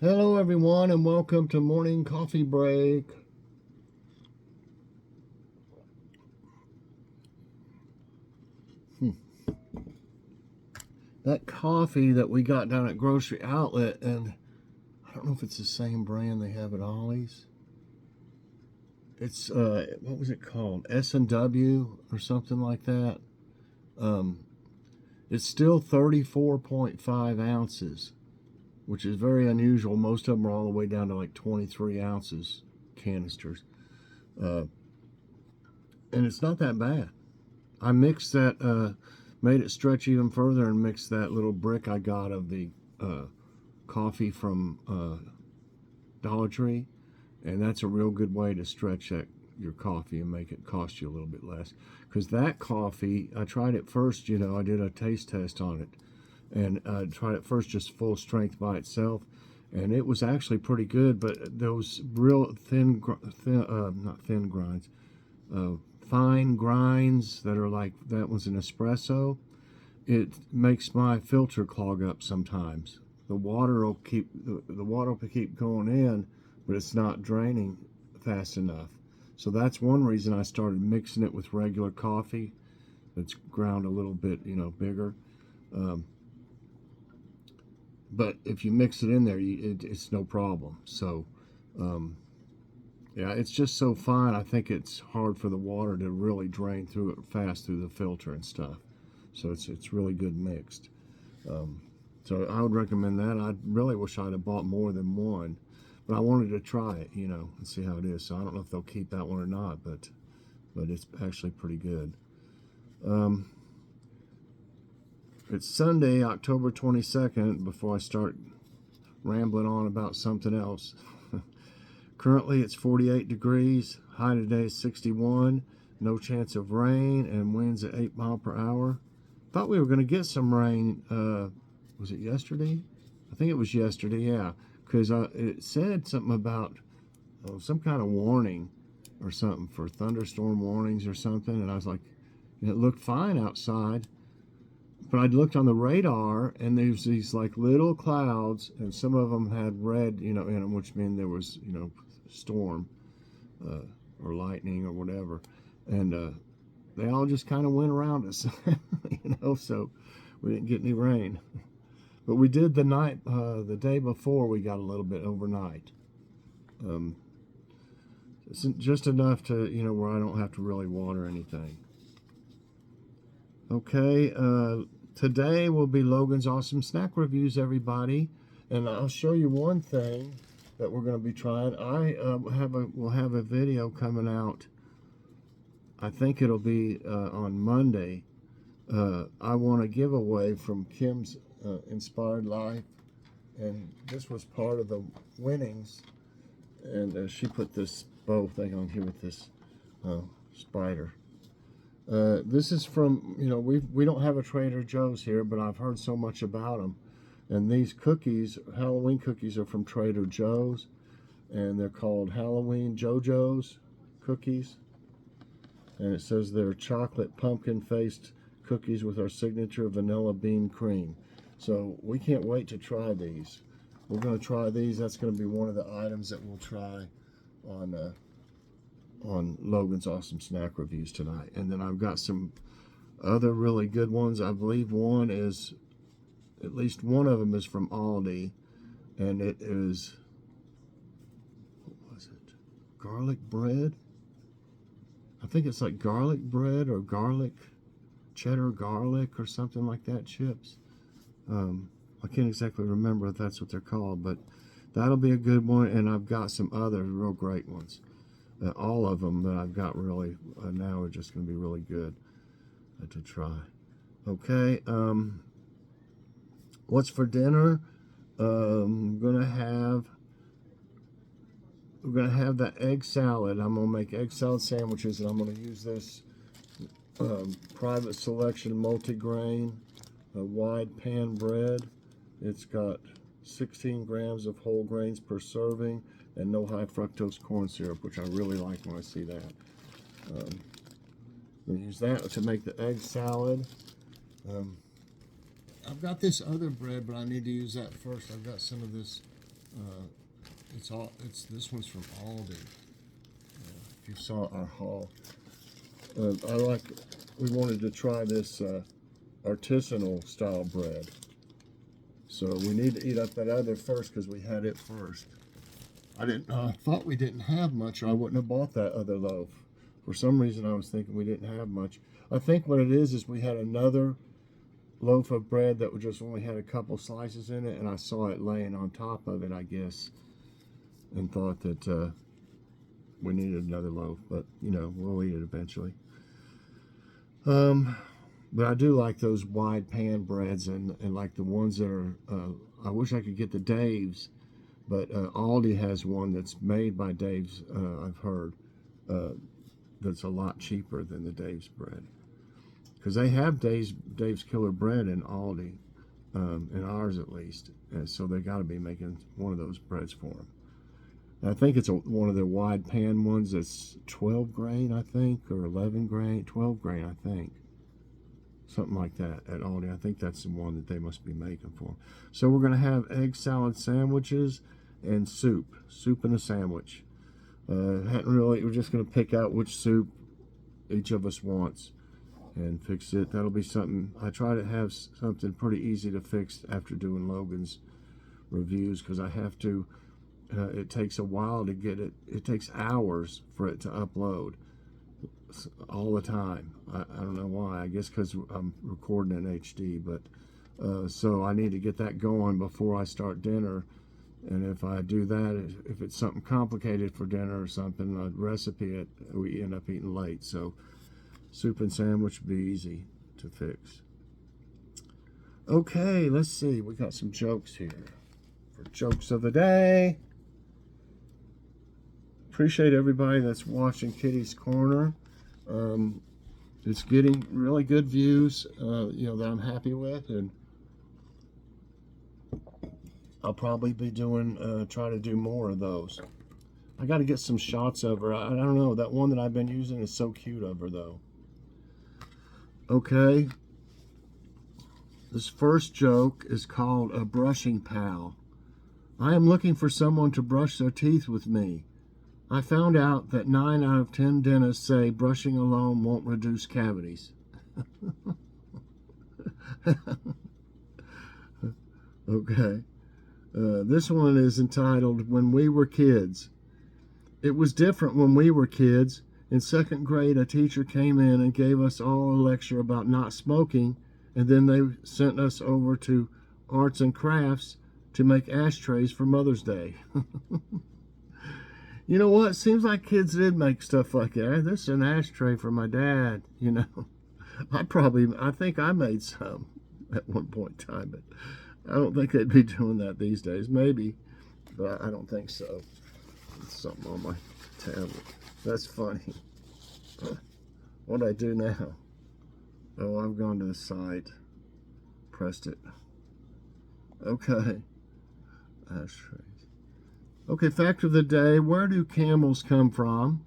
Hello everyone and welcome to morning coffee break. That coffee that we got down at Grocery Outlet, and I don't know if it's the same brand they have at Ollie's. It's what was it called? S&W or something like that. Um, it's still 34.5 ounces, which is very unusual. Most of them are all the way down to like 23 ounces canisters. Uh, and it's not that bad. I mixed that, made it stretch even further and mixed that little brick I got of the coffee from Dollar Tree. And that's a real good way to stretch your coffee and make it cost you a little bit less. Because that coffee, I tried it first, I did a taste test on it. And I tried it first just full strength by itself. And it was actually pretty good, but those real not thin grinds, fine grinds that are like that was an espresso, it makes my filter clog up sometimes. The water will keep going in, but it's not draining fast enough. So that's one reason I started mixing it with regular coffee that's ground a little bit, bigger. But if you mix it in there, it's no problem. So, yeah, it's just so fine. I think it's hard for the water to really drain through it fast through the filter and stuff. So it's really good mixed. So I would recommend that. I really wish I'd have bought more than one, but I wanted to try it, and see how it is. So I don't know if they'll keep that one or not, but it's actually pretty good. It's Sunday, October 22nd, before I start rambling on about something else. Currently it's 48 degrees, high today is 61, no chance of rain, and winds at 8 miles per hour. Thought we were going to get some rain, was it yesterday? I think it was yesterday, yeah, because it said something about some kind of warning or something for thunderstorm warnings or something, and I was like, it looked fine outside. But I looked on the radar, and there's these like little clouds, and some of them had red, in them, which meant there was, storm or lightning or whatever, and they all just kind of went around us, so we didn't get any rain. But we did the day before, we got a little bit overnight. It's just enough to, where I don't have to really water anything. Okay, today will be Logan's Awesome Snack Reviews, everybody. And I'll show you one thing that we're going to be trying. I will have a video coming out. I think it'll be on Monday. I want a giveaway from Kim's Inspired Life. And this was part of the winnings. And she put this bow thing on here with this spider. This is from, we don't have a Trader Joe's here, but I've heard so much about them. And these cookies, Halloween cookies, are from Trader Joe's, and they're called Halloween JoJo's cookies. And it says they're chocolate pumpkin-faced cookies with our signature vanilla bean cream. So we can't wait to try these. We're going to try these. That's going to be one of the items that we'll try on Logan's Awesome Snack Reviews tonight. And then I've got some other really good ones. I believe at least one of them is from Aldi, and it is, what was it? Garlic bread? I think it's like garlic bread or cheddar garlic or something like that, chips. I can't exactly remember if that's what they're called, but that'll be a good one. And I've got some other real great ones. All of them that I've got really now are just going to be really good to try. Okay, what's for dinner? We're gonna have that egg salad. I'm gonna make egg salad sandwiches, and I'm gonna use this Private Selection multigrain wide pan bread. It's got 16 grams of whole grains per serving and no high fructose corn syrup, which I really like when I see that. I'm going to use that to make the egg salad. I've got this other bread, but I need to use that first. I've got some of this It's this one's from Aldi. If you saw our haul, we wanted to try this artisanal style bread. So we need to eat up that other first because we had it first. I thought we didn't have much, or I wouldn't have bought that other loaf. For some reason, I was thinking we didn't have much. I think what it is we had another loaf of bread that just only had a couple slices in it, and I saw it laying on top of it, I guess, and thought that we needed another loaf. But we'll eat it eventually. But I do like those wide pan breads, and like the ones that are. I wish I could get the Dave's, but Aldi has one that's made by Dave's. I've heard that's a lot cheaper than the Dave's bread, because they have Dave's Killer Bread in Aldi, in ours at least, and so they got to be making one of those breads for them. And I think it's one of their wide pan ones that's 12 grain, I think, or 11 grain, 12 grain, I think. Something like that at Aldi. I think that's the one that they must be making for them. So we're going to have egg salad sandwiches and soup and a sandwich. We're just going to pick out which soup each of us wants and fix it. That'll be something. I try to have something pretty easy to fix after doing Logan's reviews, because I have to. It takes a while to get it. It takes hours for it to upload all the time. I don't know why. I guess because I'm recording in HD, but so I need to get that going before I start dinner. And if I do that, if it's something complicated for dinner or something, I'd recipe it, we end up eating late. So soup and sandwich would be easy to fix. Okay, let's see. We got some jokes here for jokes of the day. Appreciate everybody that's watching Kitty's Corner. It's getting really good views, that I'm happy with, and I'll probably be try to do more of those. I got to get some shots of her. I don't know, that one that I've been using is so cute of her, though. Okay. This first joke is called A Brushing Pal. I am looking for someone to brush their teeth with me. I found out that 9 out of 10 dentists say brushing alone won't reduce cavities. Okay. This one is entitled When We Were Kids. It was different when we were kids. In second grade, a teacher came in and gave us all a lecture about not smoking, and then they sent us over to arts and crafts to make ashtrays for Mother's Day. You know what? Seems like kids did make stuff like that. This is an ashtray for my dad, I think I made some at one point in time, but I don't think they'd be doing that these days. Maybe, but I don't think so. It's something on my tablet. That's funny. What'd I do now? Oh, I've gone to the site. Pressed it. Okay. Ashtrays. Okay, fact of the day. Where do camels come from?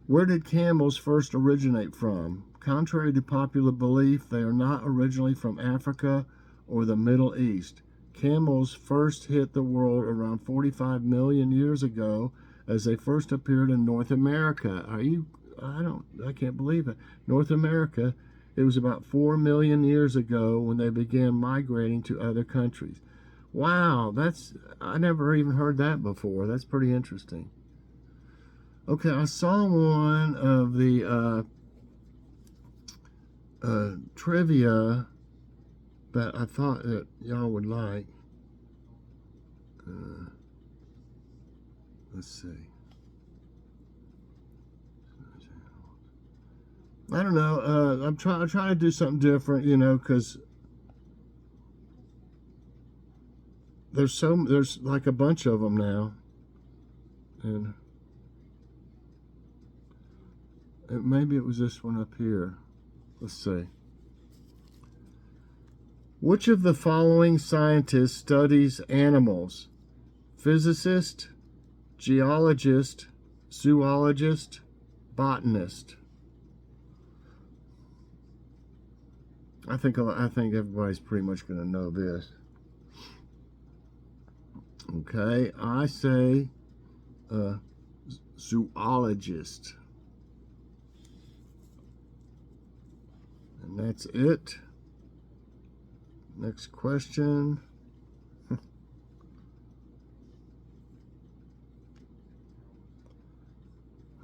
Where did camels first originate from? Contrary to popular belief, they are not originally from Africa or the Middle East. Camels first hit the world around 45 million years ago as they first appeared in North America. I can't believe it. North America, it was about 4 million years ago when they began migrating to other countries. Wow, I never even heard that before. That's pretty interesting. Okay, I saw one of the trivia that I thought that y'all would like. Let's see. I don't know. I'm trying to do something different, because there's like a bunch of them now, and maybe it was this one up here. Let's see. Which of the following scientists studies animals? Physicist, geologist, zoologist, botanist. I think everybody's pretty much going to know this. Okay, I say zoologist. And that's it. Next question.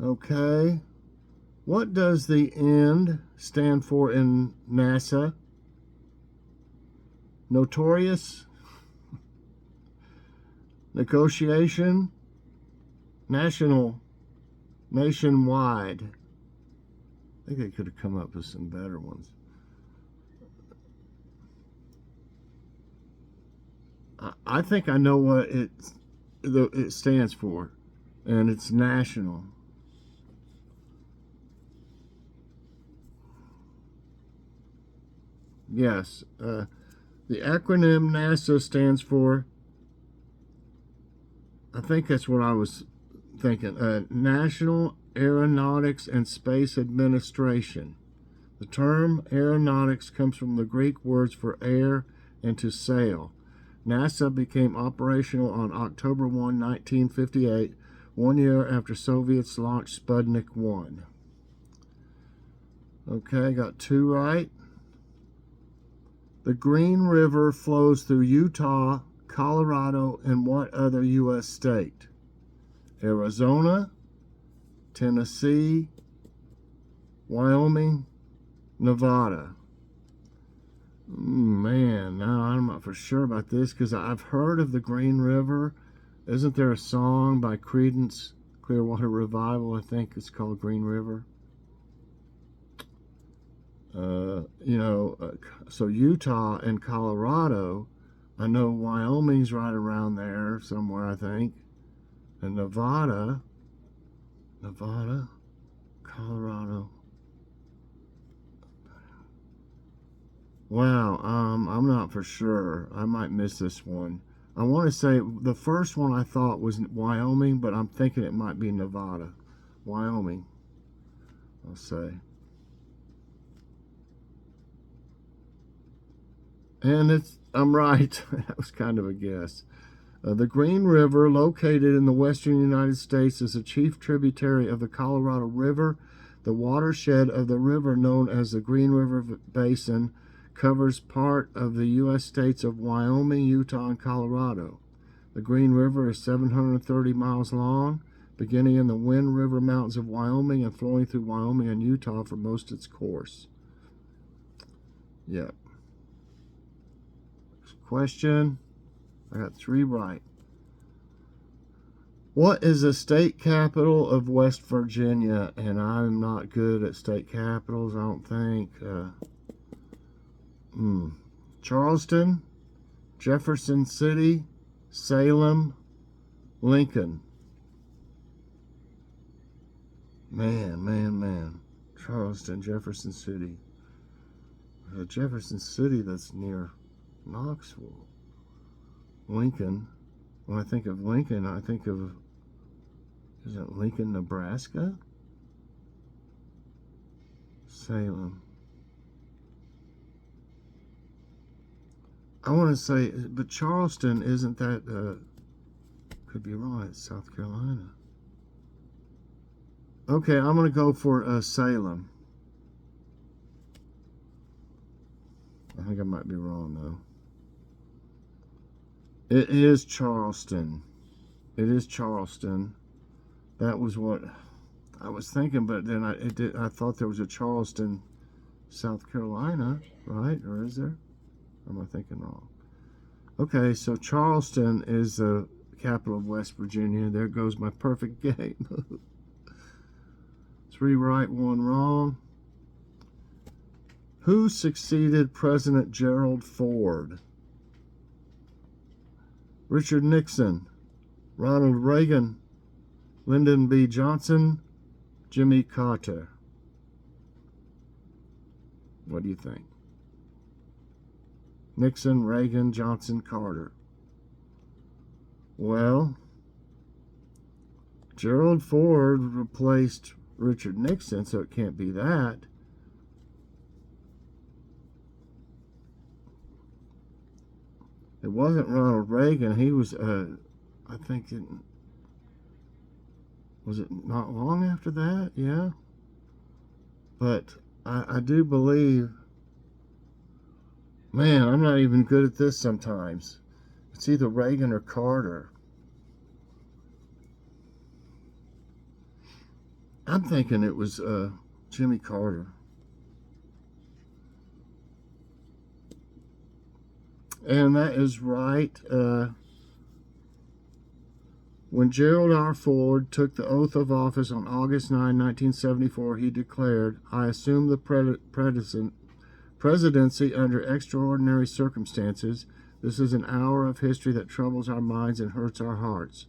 Okay. What does the N stand for in NASA? Notorious? Negotiation? National? Nationwide? I think they could have come up with some better ones. I think I know what it stands for, and it's national. Yes, the acronym NASA stands for, I think that's what I was thinking, National Aeronautics and Space Administration. The term aeronautics comes from the Greek words for air and to sail. NASA became operational on October 1, 1958, 1 year after Soviets launched Sputnik 1. Okay, got two right. The Green River flows through Utah, Colorado, and what other U.S. state? Arizona, Tennessee, Wyoming, Nevada. Man, now I'm not for sure about this because I've heard of the Green River. Isn't there a song by Creedence Clearwater Revival? I think it's called Green River. So Utah and Colorado. I know Wyoming's right around there somewhere, I think. And Nevada, Colorado. Wow, I'm not for sure. I might miss this one. I want to say the first one I thought was Wyoming, but I'm thinking it might be Nevada. Wyoming, I'll say. And I'm right. That was kind of a guess. The Green River, located in the western United States, is a chief tributary of the Colorado River. The watershed of the river, known as the Green River Basin, covers part of the U.S. states of Wyoming, Utah, and Colorado. The Green River is 730 miles long, beginning in the Wind River Mountains of Wyoming and flowing through Wyoming and Utah for most of its course. Yep. Question. I got three right. What is the state capital of West Virginia? And I'm not good at state capitals, I don't think. Charleston, Jefferson City, Salem, Lincoln. Man. Charleston, Jefferson City. Jefferson City, that's near Knoxville. Lincoln. When I think of Lincoln, I think of, is it Lincoln, Nebraska? Salem. I want to say, but Charleston, isn't that, could be wrong, it's South Carolina. Okay, I'm going to go for Salem. I think I might be wrong, though. It is Charleston. It is Charleston. That was what I was thinking, but then I thought there was a Charleston, South Carolina, right? Or is there? Or am I thinking wrong? Okay, so Charleston is the capital of West Virginia. There goes my perfect game. 3 right, 1 wrong. Who succeeded President Gerald Ford? Richard Nixon, Ronald Reagan, Lyndon B. Johnson, Jimmy Carter. What do you think? Nixon, Reagan, Johnson, Carter. Well, Gerald Ford replaced Richard Nixon, so it can't be that. It wasn't Ronald Reagan. He was I think it was it not long after that, yeah. But I do believe, man, I'm not even good at this sometimes. It's either Reagan or Carter. I'm thinking it was Jimmy Carter. And that is right. When Gerald R. Ford took the oath of office on August 9, 1974, he declared, I assume the presidency under extraordinary circumstances. This is an hour of history that troubles our minds and hurts our hearts.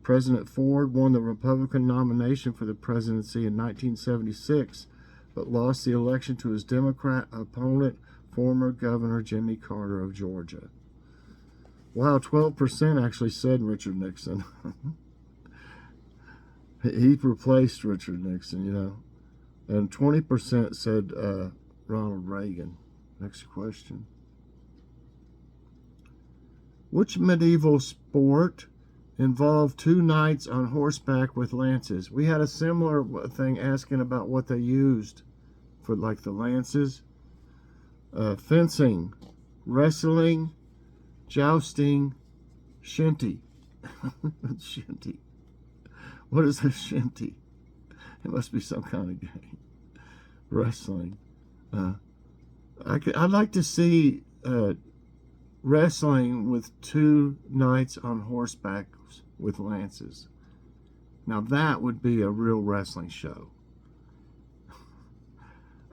President Ford won the Republican nomination for the presidency in 1976, but lost the election to his Democrat opponent, former Governor Jimmy Carter of Georgia. Wow, 12% actually said Richard Nixon. He replaced Richard Nixon, you know. And 20% said Ronald Reagan. Next question. Which medieval sport involved two knights on horseback with lances? We had a similar thing asking about what they used for like the lances. Fencing, wrestling, jousting, shinty. Shinty. What is a shinty? It must be some kind of game. Wrestling. I'd like to see wrestling with two knights on horseback with lances. Now that would be a real wrestling show.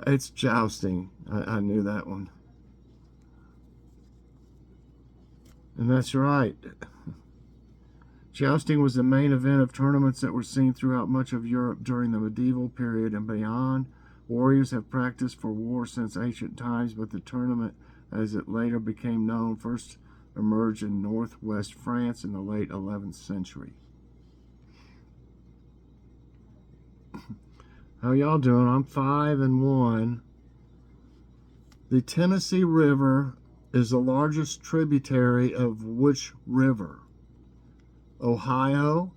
It's jousting. I knew that one. And that's right. Jousting was the main event of tournaments that were seen throughout much of Europe during the medieval period and beyond. Warriors have practiced for war since ancient times, but the tournament, as it later became known, first emerged in northwest France in the late 11th century. How y'all doing? I'm 5-1. The Tennessee River is the largest tributary of which river? Ohio,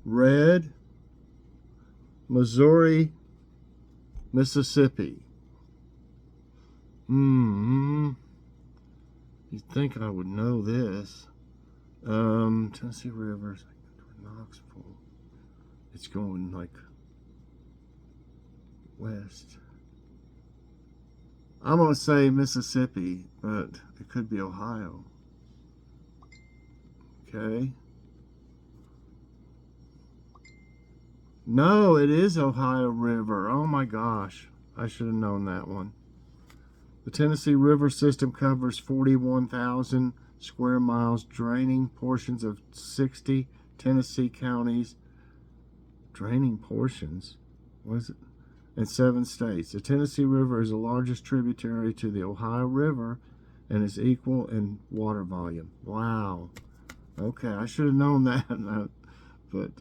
Red, Missouri, Mississippi. You'd think I would know this. Tennessee River, Knoxville. It's going like west. I'm going to say Mississippi, but it could be Ohio. Okay. No, it is Ohio River. Oh my gosh. I should have known that one. The Tennessee River system covers 41,000 square miles, draining portions of 60 Tennessee counties. Draining portions? What is it? In 7 states. The Tennessee River is the largest tributary to the Ohio River and is equal in water volume. Wow. Okay, I should have known that, but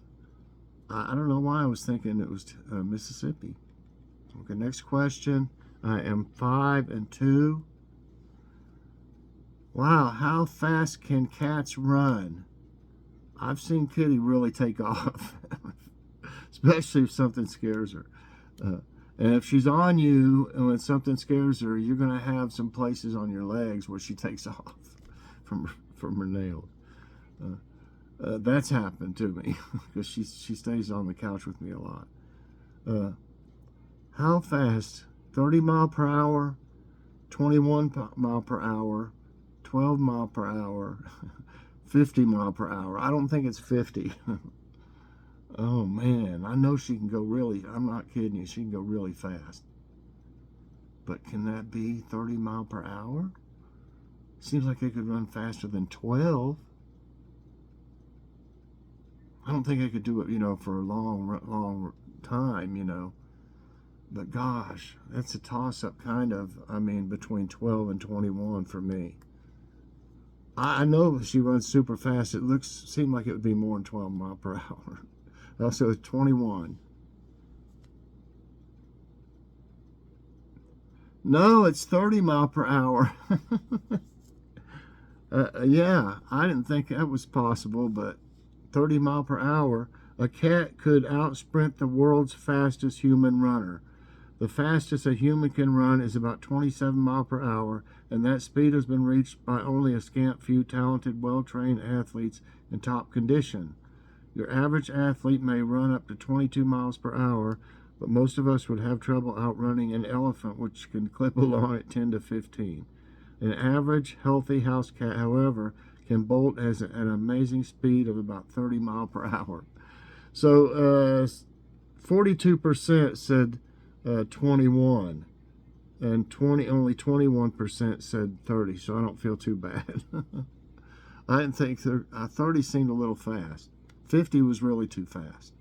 I don't know why I was thinking it was Mississippi. Okay, next question. I am 5-2. Wow, how fast can cats run? I've seen Kitty really take off, especially if something scares her. And if she's on you and when something scares her, you're going to have some places on your legs where she takes off from her nails. That's happened to me because she stays on the couch with me a lot. How fast? 30 mile per hour, 21 mile per hour, 12 mile per hour, 50 mile per hour. I don't think it's 50. Oh man, I know she can go really, I'm not kidding you, she can go really fast. But can that be 30 mile per hour? Seems like it could run faster than 12. I don't think I could do it, you know, for a long time, you know. But gosh, that's a toss-up kind of, I mean, between 12 and 21 for me. I know she runs super fast. It seemed like it would be more than 12 mile per hour. Also, it's 21. No, it's 30 mile per hour. Yeah, I didn't think that was possible, but 30 mile per hour. A cat could outsprint the world's fastest human runner. The fastest a human can run is about 27 mile per hour, and that speed has been reached by only a scant few talented, well-trained athletes in top condition. Your average athlete may run up to 22 miles per hour, but most of us would have trouble outrunning an elephant, which can clip along at 10 to 15. An average healthy house cat, however, can bolt at an amazing speed of about 30 mile per hour. So 42% said 21, and only 21% said 30. So I don't feel too bad. I didn't think 30 seemed a little fast. 50 was really too fast.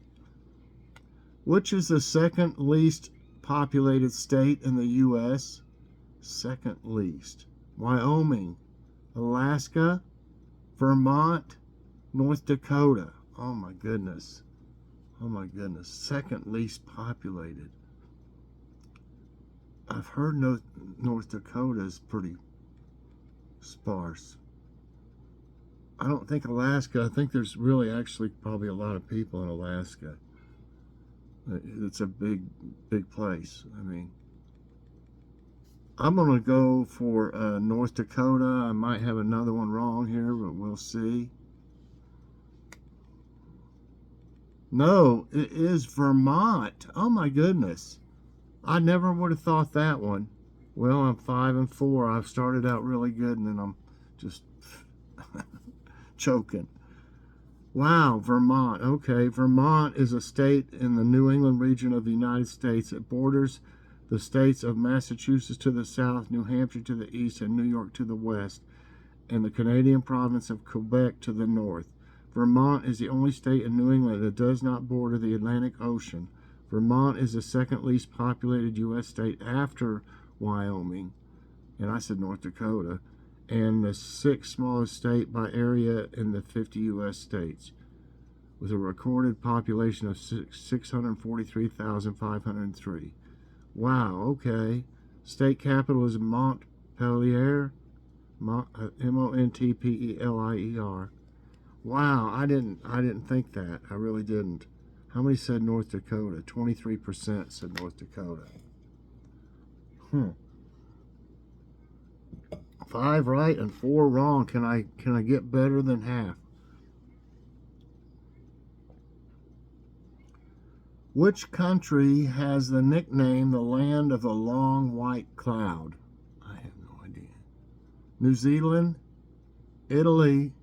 Which is the second least populated state in the U.S.? Second least. Wyoming, Alaska, Vermont, North Dakota. Oh my goodness. Oh my goodness. Second least populated. I've heard North Dakota is pretty sparse. I don't think Alaska, I think there's really actually probably a lot of people in Alaska. It's a big place. I mean, I'm going to go for North Dakota. I might have another one wrong here, but we'll see. No, it is Vermont. Oh my goodness. I never would have thought that one. Well, I'm 5-4. I've started out really good, and then I'm just choking. Wow, Vermont. Okay, Vermont is a state in the New England region of the United States. It borders the states of Massachusetts to the south, New Hampshire to the east, and New York to the west, and the Canadian province of Quebec to the north. Vermont is the only state in New England that does not border the Atlantic Ocean. Vermont is the second least populated U.S. state after Wyoming, and I said North Dakota, and the sixth smallest state by area in the 50 U.S. states, with a recorded population of 643,503. Wow, okay. State capital is Montpelier, Montpelier. Wow, I didn't think that. I really didn't. How many said North Dakota? 23% said North Dakota. 5 right and 4 wrong. Can I get better than half? Which country has the nickname the land of the long white cloud? I have no idea. New Zealand, Italy,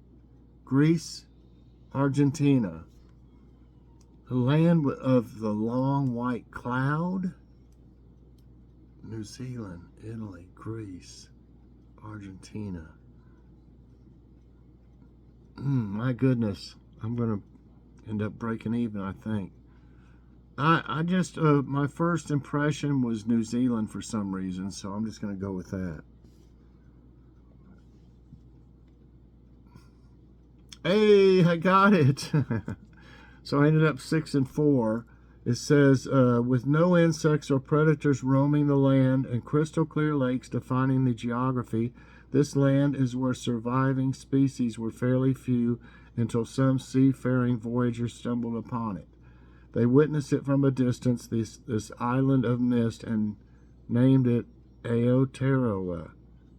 Greece, Argentina. The land of the long white cloud? New Zealand, Italy, Greece, Argentina. My goodness. I'm going to end up breaking even, I think. I just, my first impression was New Zealand for some reason, so I'm just going to go with that. Hey, I got it. So I ended up 6-4. It says, with no insects or predators roaming the land and crystal clear lakes defining the geography, this land is where surviving species were fairly few until some seafaring voyagers stumbled upon it. They witnessed it from a distance, this island of mist, and named it Aotearoa,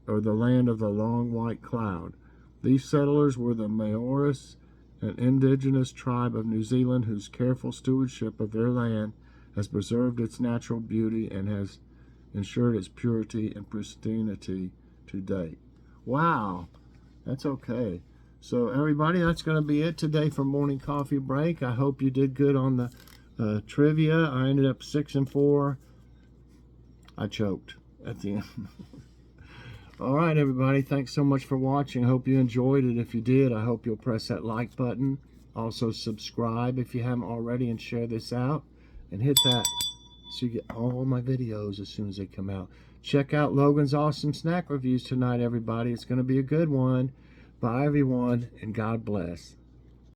or the land of the long white cloud. These settlers were the Maoris, an indigenous tribe of New Zealand whose careful stewardship of their land has preserved its natural beauty and has ensured its purity and pristinity to date. Wow, that's okay. So everybody, that's going to be it today for Morning Coffee Break. I hope you did good on the trivia. I ended up 6-4. I choked at the end. All right, everybody. Thanks so much for watching. I hope you enjoyed it. If you did, I hope you'll press that like button. Also, subscribe if you haven't already, and share this out. And hit that so you get all my videos as soon as they come out. Check out Logan's awesome snack reviews tonight, everybody. It's going to be a good one. Bye, everyone, and God bless.